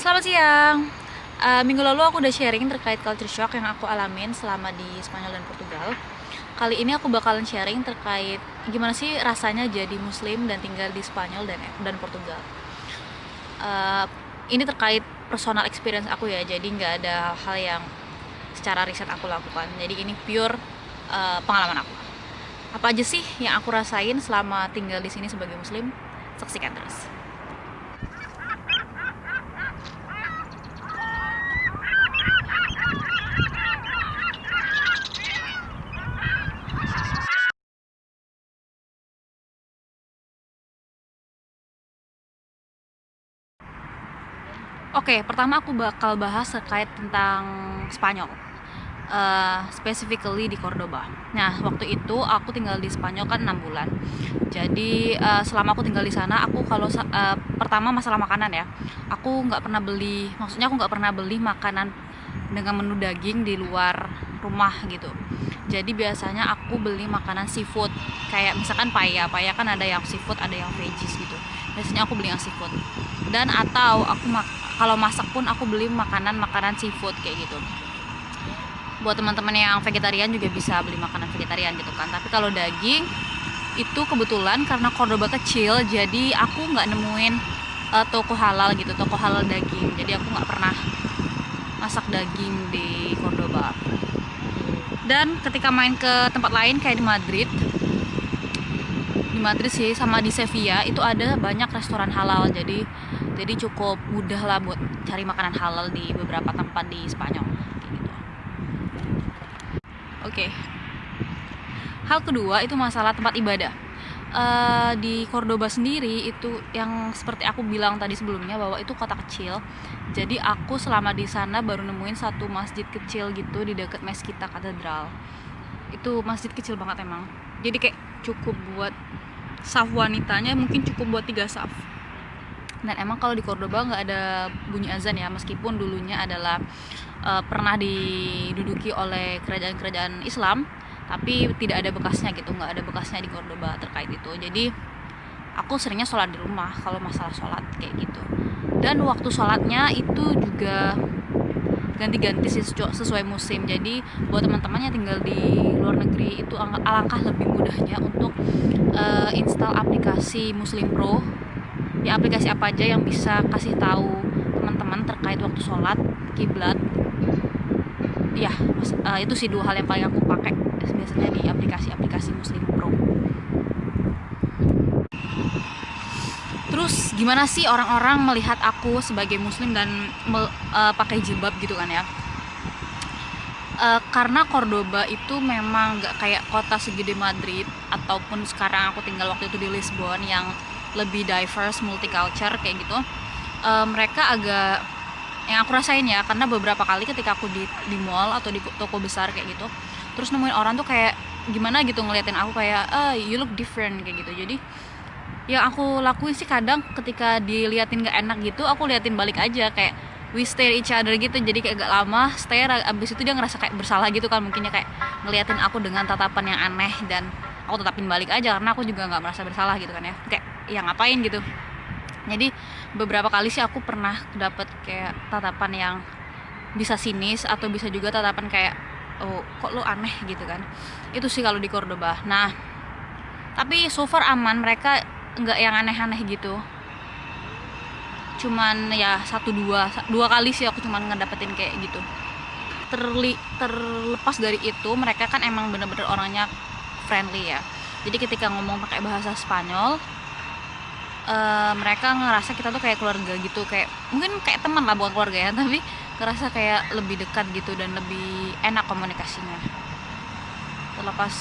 Selamat siang. Minggu lalu aku udah sharing terkait culture shock yang aku alamin selama di Spanyol dan Portugal. Kali ini aku bakalan sharing terkait gimana sih rasanya jadi Muslim dan tinggal di Spanyol dan Portugal. Uh, ini terkait personal experience aku ya, jadi nggak ada hal yang secara riset aku lakukan. Jadi ini pure pengalaman aku. Apa aja sih yang aku rasain selama tinggal di sini sebagai Muslim? Saksikan terus. Oke, pertama aku bakal bahas terkait tentang Spanyol, specifically di Cordoba. Nah, waktu itu aku tinggal di Spanyol kan 6 bulan. Jadi selama aku tinggal di sana, aku kalau pertama masalah makanan ya, maksudnya aku nggak pernah beli makanan dengan menu daging di luar rumah gitu. Jadi biasanya aku beli makanan seafood, kayak misalkan paya kan ada yang seafood, ada yang veggies gitu. Biasanya aku beli yang seafood. Dan atau kalau masak pun aku beli makanan seafood kayak gitu. Buat teman-teman yang vegetarian juga bisa beli makanan vegetarian gitu kan. Tapi kalau daging itu kebetulan karena Cordoba kecil, jadi aku nggak nemuin toko halal gitu, toko halal daging. Jadi aku nggak pernah masak daging di Cordoba. Dan ketika main ke tempat lain kayak di Madrid sih sama di Sevilla itu ada banyak restoran halal, jadi cukup mudah lah buat cari makanan halal di beberapa tempat di Spanyol kayak gitu. Oke. Hal kedua itu masalah tempat ibadah. Di Cordoba sendiri itu yang seperti aku bilang tadi sebelumnya bahwa itu kota kecil. Jadi aku selama di sana baru nemuin satu masjid kecil gitu di dekat Mezquita Katedral. Itu masjid kecil banget emang. Jadi kayak cukup buat saf wanitanya, mungkin cukup buat 3 saf. Dan emang kalau di Cordoba nggak ada bunyi azan ya, meskipun dulunya adalah pernah diduduki oleh kerajaan-kerajaan Islam, tapi tidak ada bekasnya gitu, nggak ada bekasnya di Cordoba terkait itu. Jadi aku seringnya sholat di rumah kalau masalah sholat kayak gitu. Dan waktu sholatnya itu juga ganti-ganti sih sesuai musim. Jadi buat teman-teman yang tinggal di luar negeri itu alangkah lebih mudahnya untuk install aplikasi Muslim Pro. Ya, aplikasi apa aja yang bisa kasih tahu teman-teman terkait waktu sholat, kiblat. Ya, itu sih 2 hal yang paling aku pakai biasanya di aplikasi Muslim Pro. Terus gimana sih orang-orang melihat aku sebagai Muslim dan pakai jilbab gitu kan ya? Karena Cordoba itu memang nggak kayak kota segede Madrid ataupun sekarang aku tinggal waktu itu di Lisbon yang lebih diverse, multicultural kayak gitu. Mereka agak, yang aku rasain ya, karena beberapa kali ketika aku di mall atau di toko besar kayak gitu, terus nemuin orang tuh kayak gimana gitu ngeliatin aku kayak you look different kayak gitu. Jadi yang aku lakuin sih kadang ketika diliatin gak enak gitu, aku liatin balik aja, kayak we stare each other gitu. Jadi kayak gak lama stare, abis itu dia ngerasa kayak bersalah gitu kan, mungkinnya kayak ngeliatin aku dengan tatapan yang aneh, dan aku tetapin balik aja karena aku juga gak merasa bersalah gitu kan ya, kayak ya ngapain gitu. Jadi beberapa kali sih aku pernah dapet kayak tatapan yang bisa sinis atau bisa juga tatapan kayak oh kok lo aneh gitu kan. Itu sih kalau di Cordoba. Nah, tapi so far aman, mereka nggak yang aneh-aneh gitu. Cuman ya dua kali sih aku cuman ngedapetin kayak gitu. Terlepas dari itu, mereka kan emang bener-bener orangnya friendly ya. Jadi ketika ngomong pakai bahasa Spanyol, mereka ngerasa kita tuh kayak keluarga gitu, kayak mungkin kayak teman lah, bukan keluarga ya, tapi ngerasa kayak lebih dekat gitu dan lebih enak komunikasinya. Terlepas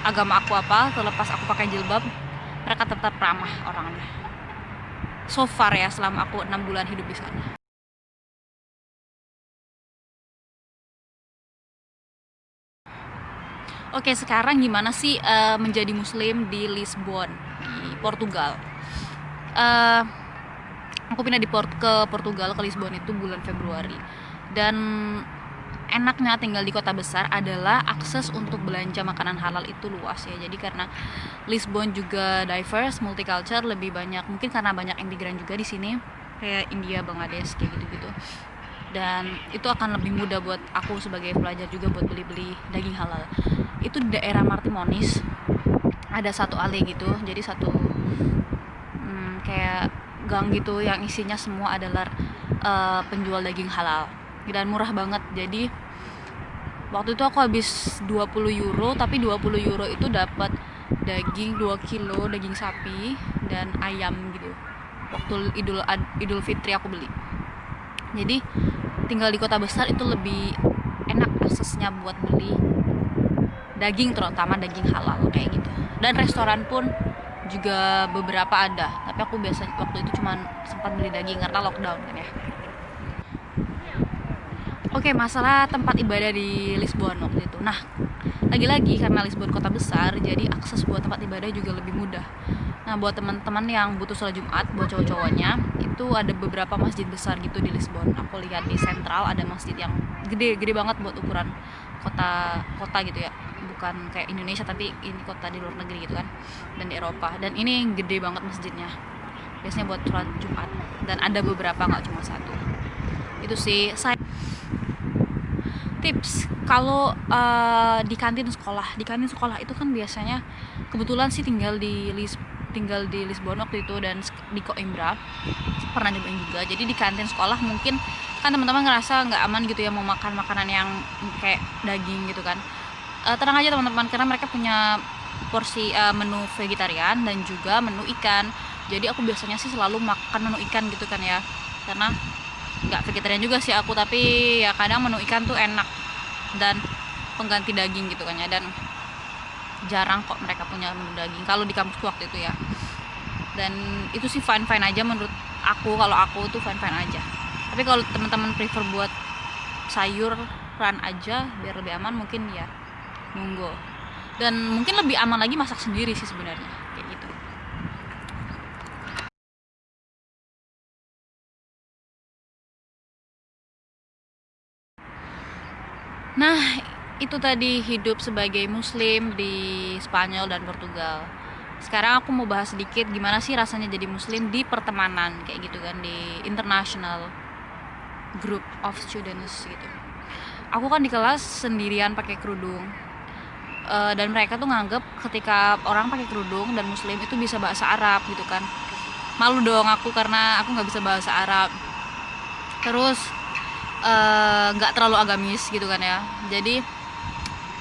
agama aku apa, terlepas aku pakai jilbab, mereka tetap ramah orangnya. So far ya, selama aku 6 bulan hidup di sana. Oke, sekarang gimana sih menjadi Muslim di Lisbon, di Portugal? Aku pindah ke Portugal, ke Lisbon itu bulan Februari. Dan enaknya tinggal di kota besar adalah akses untuk belanja makanan halal itu luas ya. Jadi karena Lisbon juga diverse, multicultural, lebih banyak, mungkin karena banyak imigran juga di sini. kayak India, Bangladesh kayak gitu-gitu. Dan itu akan lebih mudah buat aku sebagai pelajar juga buat beli-beli daging halal. Itu di daerah Martimonis ada satu alley gitu, jadi satu kayak gang gitu yang isinya semua adalah penjual daging halal dan murah banget. Jadi waktu itu aku habis 20 euro, tapi 20 euro itu dapat daging 2 kilo daging sapi dan ayam gitu. Waktu Idul Fitri aku beli. Jadi tinggal di kota besar itu lebih enak aksesnya buat beli daging, terutama daging halal kayak gitu. Dan restoran pun juga beberapa ada, tapi aku biasanya waktu itu cuma sempat beli daging karena lockdown kan ya. Oke, masalah tempat ibadah di Lisbon waktu itu. Nah, lagi-lagi karena Lisbon kota besar, jadi akses buat tempat ibadah juga lebih mudah. Nah, buat teman-teman yang butuh sholat Jumat, buat cowok-cowoknya, itu ada beberapa masjid besar gitu di Lisbon. Aku lihat di sentral ada masjid yang gede banget buat ukuran kota gitu ya. Bukan kayak Indonesia, tapi ini kota di luar negeri gitu kan, dan di Eropa. Dan ini gede banget masjidnya. Biasanya buat sholat Jumat. Dan ada beberapa, nggak cuma satu. Itu sih. Tips kalau di kantin sekolah itu kan biasanya, kebetulan sih tinggal di Lisbon waktu itu dan di Coimbra pernah nyobain juga. Jadi di kantin sekolah mungkin kan teman-teman ngerasa nggak aman gitu ya mau makan makanan yang kayak daging gitu kan. Tenang aja teman-teman, karena mereka punya porsi menu vegetarian dan juga menu ikan. Jadi aku biasanya sih selalu makan menu ikan gitu kan ya, karena nggak vegetarian juga sih aku, tapi ya kadang menu ikan tuh enak dan pengganti daging gitu kan ya. Dan jarang kok mereka punya menu daging kalau di kampusku waktu itu ya. Dan itu sih fine aja menurut aku. Kalau aku tuh fine aja. Tapi kalau teman-teman prefer buat sayuran aja biar lebih aman, mungkin ya monggo. Dan mungkin lebih aman lagi masak sendiri sih sebenarnya kayak gitu. Nah, itu tadi hidup sebagai muslim di Spanyol dan Portugal. Sekarang aku mau bahas sedikit gimana sih rasanya jadi muslim di pertemanan kayak gitu kan, di international group of students gitu. Aku kan di kelas sendirian pakai kerudung. Dan mereka tuh nganggep ketika orang pakai kerudung dan muslim itu bisa bahasa Arab gitu kan. Malu dong aku karena aku nggak bisa bahasa Arab. Terus nggak terlalu agamis gitu kan ya. Jadi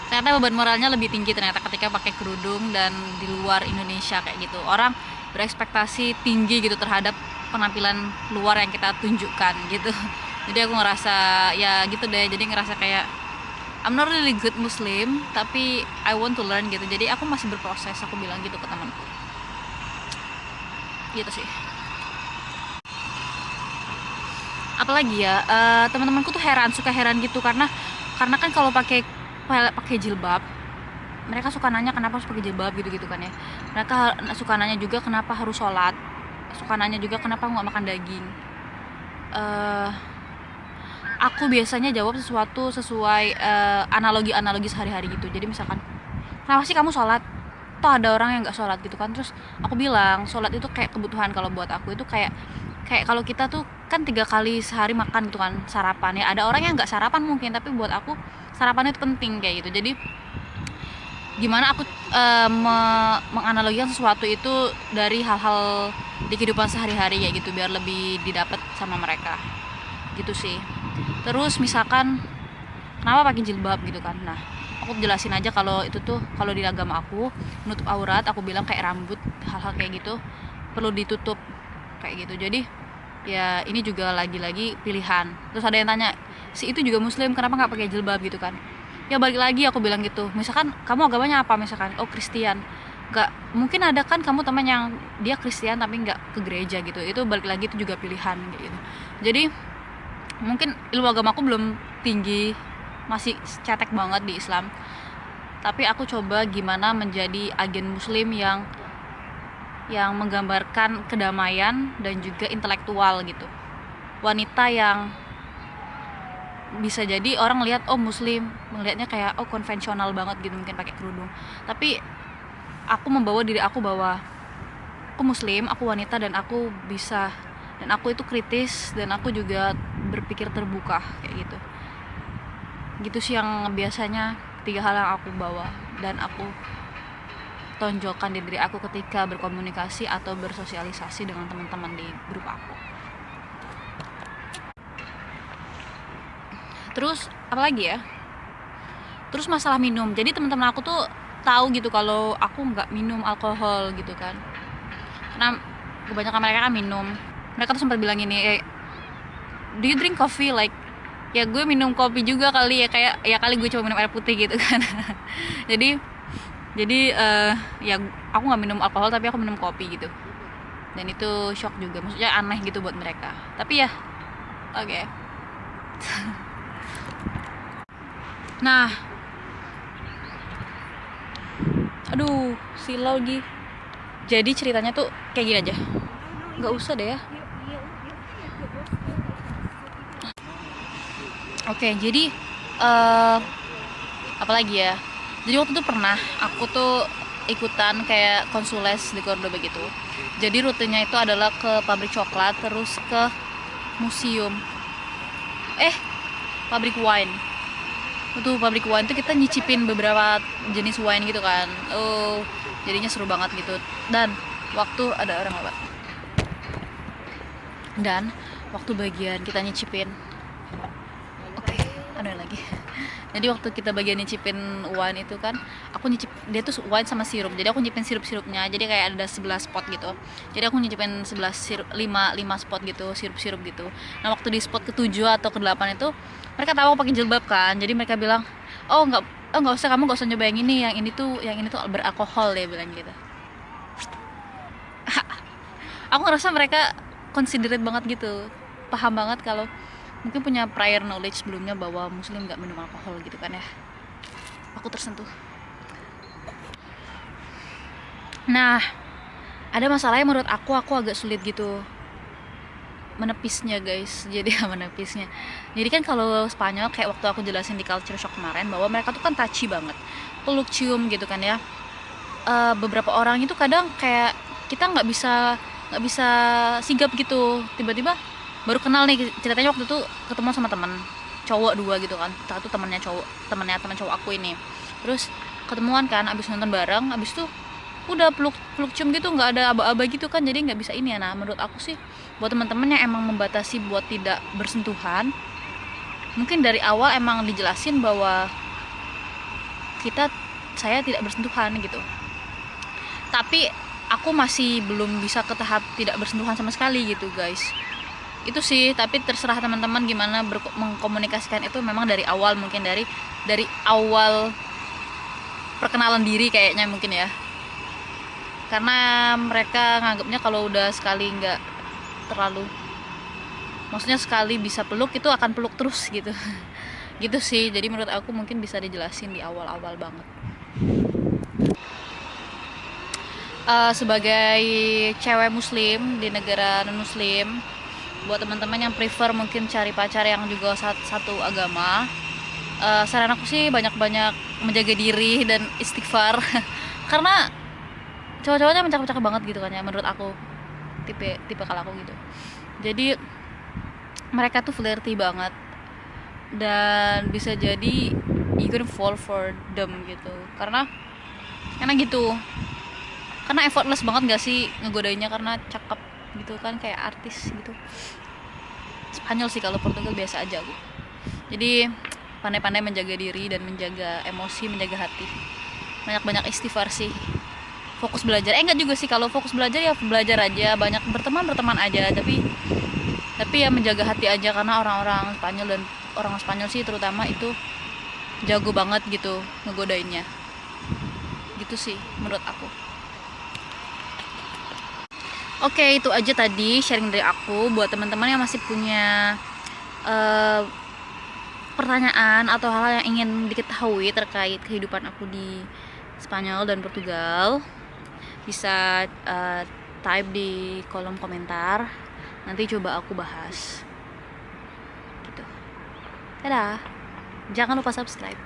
ternyata beban moralnya lebih tinggi ternyata ketika pakai kerudung dan di luar Indonesia kayak gitu. Orang berekspektasi tinggi gitu terhadap penampilan luar yang kita tunjukkan gitu. Jadi aku ngerasa ya gitu deh, jadi ngerasa kayak I'm not really good muslim, tapi I want to learn gitu. Jadi aku masih berproses, aku bilang gitu ke temanku. Gitu sih. Apalagi ya, teman-temanku tuh suka heran gitu karena kan kalau pakai jilbab, mereka suka nanya kenapa harus pakai jilbab gitu kan ya. Mereka suka nanya juga kenapa harus sholat, suka nanya juga kenapa nggak makan daging. Aku biasanya jawab sesuatu sesuai analogi sehari-hari gitu. Jadi misalkan, kenapa sih kamu sholat? Toh ada orang yang nggak sholat gitu kan. Terus aku bilang sholat itu kayak kebutuhan. Kalau buat aku itu kayak kalau kita tuh kan 3 kali sehari makan gitu kan, sarapan ya. Ada orang yang nggak sarapan mungkin, tapi buat aku sarapan itu penting kayak gitu. Jadi gimana aku menganalogikan sesuatu itu dari hal-hal di kehidupan sehari-hari ya gitu, biar lebih didapat sama mereka gitu sih. Terus misalkan kenapa pakai jilbab gitu kan, nah aku jelasin aja kalau itu tuh kalau di agama aku menutup aurat. Aku bilang kayak rambut, hal-hal kayak gitu perlu ditutup kayak gitu. Jadi ya ini juga lagi-lagi pilihan. Terus ada yang tanya, si itu juga muslim kenapa nggak pakai jilbab gitu kan. Ya balik lagi aku bilang gitu, misalkan kamu agamanya apa, misalkan oh Kristen, nggak mungkin ada kan kamu teman yang dia Kristen tapi nggak ke gereja gitu. Itu balik lagi itu juga pilihan gitu. Jadi mungkin ilmu agamaku belum tinggi, masih cetek banget di Islam, tapi aku coba gimana menjadi agen muslim yang menggambarkan kedamaian dan juga intelektual gitu. Wanita yang bisa jadi orang lihat oh muslim, melihatnya kayak oh konvensional banget gitu, mungkin pakai kerudung. Tapi aku membawa diri aku bahwa aku muslim, aku wanita, dan aku bisa dan aku itu kritis, dan aku juga berpikir terbuka kayak gitu. Gitu sih yang biasanya 3 hal yang aku bawa dan aku tonjolkan di diri aku ketika berkomunikasi atau bersosialisasi dengan teman-teman di grup aku. Terus apa lagi ya? Terus masalah minum. Jadi teman-teman aku tuh tahu gitu kalau aku nggak minum alkohol gitu kan. Karena kebanyakan mereka kan minum. Mereka tuh sempat bilang gini, do you drink coffee? Like, ya gue minum kopi juga kali ya, kayak ya kali gue cuma minum air putih gitu kan. jadi ya aku nggak minum alkohol tapi aku minum kopi gitu, dan itu shock juga, maksudnya aneh gitu buat mereka, tapi ya oke. Nah, aduh silau lagi. Jadi ceritanya tuh kayak gini aja, nggak usah deh ya. Oke, jadi apalagi ya, jadi waktu itu pernah aku tuh ikutan kayak konsules di Cordoba gitu. Jadi rutenya itu adalah ke pabrik coklat, terus ke museum pabrik wine. Itu pabrik wine tuh kita nyicipin beberapa jenis wine gitu kan. Jadinya seru banget gitu. Dan waktu ada orang lewat, dan waktu bagian kita nyicipin, ada lagi. Jadi waktu kita bagian nyicipin wine itu kan, aku nyicip, dia tuh wine sama sirup. Jadi aku nyicipin sirup-sirupnya. Jadi kayak ada 11 spot gitu. Jadi aku nyicipin 11 sirup, 5 spot gitu, sirup-sirup gitu. Nah, waktu di spot ke-7 atau ke-8 itu mereka tahu aku pakai jilbab kan. Jadi mereka bilang, "Oh, enggak usah, kamu enggak usah nyoba yang ini tuh beralkohol," dia bilang gitu. Aku ngerasa mereka considerate banget gitu. Paham banget kalau mungkin punya prior knowledge sebelumnya bahwa muslim nggak minum alkohol gitu kan ya. Aku tersentuh. Nah, ada masalahnya menurut aku agak sulit gitu menepisnya guys. Jadi menepisnya, jadi kan kalau Spanyol kayak waktu aku jelasin di culture shock kemarin, bahwa mereka tuh kan touchy banget, peluk cium gitu kan ya. Beberapa orang itu kadang kayak kita nggak bisa sigap gitu, tiba-tiba baru kenal nih, ceritanya waktu itu ketemu sama teman cowok 2 gitu kan, satu teman cowok aku ini, terus ketemuan kan, abis nonton bareng, abis tuh udah peluk cium gitu, nggak ada aba-aba gitu kan, jadi nggak bisa ini ya. Nah, menurut aku sih buat teman-teman yang emang membatasi buat tidak bersentuhan, mungkin dari awal emang dijelasin bahwa saya tidak bersentuhan gitu. Tapi aku masih belum bisa ke tahap tidak bersentuhan sama sekali gitu guys. Itu sih, tapi terserah teman-teman gimana mengkomunikasikan itu. Memang dari awal, mungkin dari awal perkenalan diri kayaknya mungkin ya, karena mereka nganggapnya kalau udah sekali nggak terlalu, maksudnya sekali bisa peluk itu akan peluk terus gitu. Gitu sih, jadi menurut aku mungkin bisa dijelasin di awal-awal banget. Sebagai cewek muslim di negara non muslim, buat teman-teman yang prefer mungkin cari pacar yang juga satu agama, saran aku sih banyak-banyak menjaga diri dan istighfar. Karena cowok-cowoknya mencakap-cakap banget gitu kan ya, menurut aku, tipe kalau aku gitu. Jadi mereka tuh flirty banget, dan bisa jadi you gonna fall for them gitu, karena gitu, karena effortless banget gak sih ngegodainnya, karena cakep gitu kan, kayak artis gitu. Spanyol sih, kalau Portugal biasa aja gitu. Jadi pandai-pandai menjaga diri dan menjaga emosi, menjaga hati. Banyak-banyak istighfar sih. Fokus belajar. Enggak juga sih, kalau fokus belajar ya belajar aja, banyak berteman aja, tapi ya menjaga hati aja, karena orang-orang Spanyol dan orang Spanyol sih terutama itu jago banget gitu ngegodainnya. Gitu sih menurut aku. Oke, itu aja tadi sharing dari aku. Buat teman-teman yang masih punya pertanyaan atau hal yang ingin diketahui terkait kehidupan aku di Spanyol dan Portugal, bisa type di kolom komentar. Nanti coba aku bahas. Gitu. Dadah. Jangan lupa subscribe.